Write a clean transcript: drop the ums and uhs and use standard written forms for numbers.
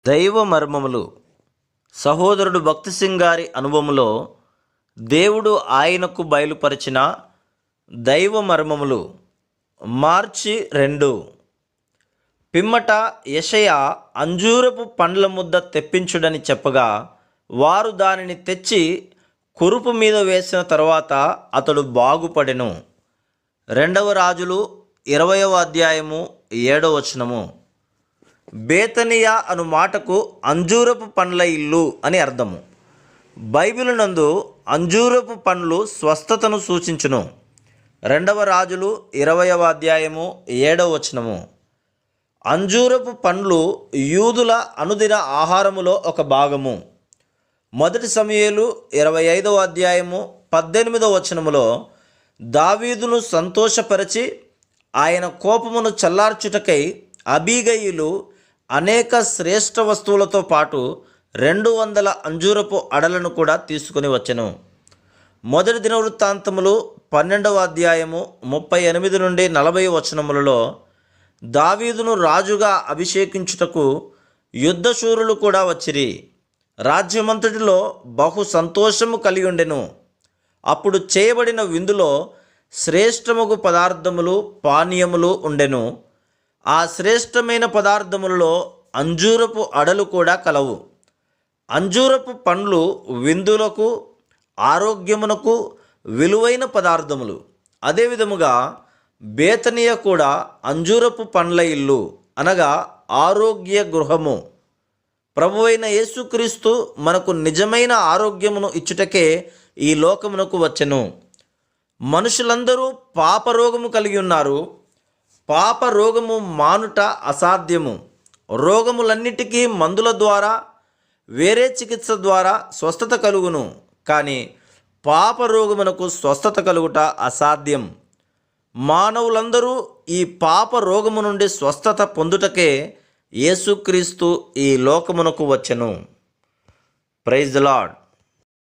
దైవ మర్మములు. సహోదరుడు భక్తి సింగ్ గారి అనుభవంలో దేవుడు ఆయనకు బయలుపరిచిన దైవ మర్మములు. మార్చి 2. పిమ్మట యెషయా అంజూరపు పండ్ల ముద్ద తెప్పించుడని చెప్పగా వారు దానిని తెచ్చి కురుపు మీద వేసిన తరువాత అతడు బాగుపడెను. 2 రాజులు 20వ అధ్యాయము 7వ వచనము. బేతనియా అను మాటకు అంజూరపు పండ్ల ఇల్లు అని అర్థము. బైబిలు నందు అంజూరపు పండ్లు స్వస్థతను సూచించును. 2 రాజులు 20వ అధ్యాయము 7వ వచనము. అంజూరపు పండ్లు యూదుల అనుదిన ఆహారములో ఒక భాగము. 1 సమూయేలు 25వ అధ్యాయము 18వ వచనములో దావీదును సంతోషపరిచి ఆయన కోపమును చల్లార్చుటకై అబీగయిలు అనేక శ్రేష్ఠ వస్తువులతో పాటు 200 అంజూరపు అడలను కూడా తీసుకుని వచ్చెను. 1 దినవృత్తాంతములు 12వ అధ్యాయము 38 నుండి 40 వచనములలో దావీదును రాజుగా అభిషేకించుటకు యుద్ధశూరులు కూడా వచ్చిరి. రాజ్యమంతటిలో బహు సంతోషము కలిగి ఉండెను. అప్పుడు చేయబడిన విందులో శ్రేష్టముగు పదార్థములు పానీయములు ఉండెను. ఆ శ్రేష్టమైన పదార్థములలో అంజూరపు అడలు కూడా కలవు. అంజూరపు పండ్లు విందులకు ఆరోగ్యమునకు విలువైన పదార్థములు. అదేవిధముగా బేతనియ కూడా అంజూరపు పండ్ల ఇల్లు అనగా ఆరోగ్య గృహము. ప్రభువైన యేసుక్రీస్తు మనకు నిజమైన ఆరోగ్యమును ఇచ్చుటకే ఈ లోకమునకు వచ్చెను. మనుషులందరూ పాపరోగము కలిగి ఉన్నారు. పాప రోగము మానుట అసాధ్యము. రోగములన్నిటికీ మందుల ద్వారా వేరే చికిత్స ద్వారా స్వస్థత కలుగును. కానీ పాప రోగమునకు స్వస్థత కలుగుట అసాధ్యం. మానవులందరూ ఈ పాప రోగము నుండి స్వస్థత పొందుటకే యేసుక్రీస్తు ఈ లోకమునకు వచ్చెను. Praise the lord.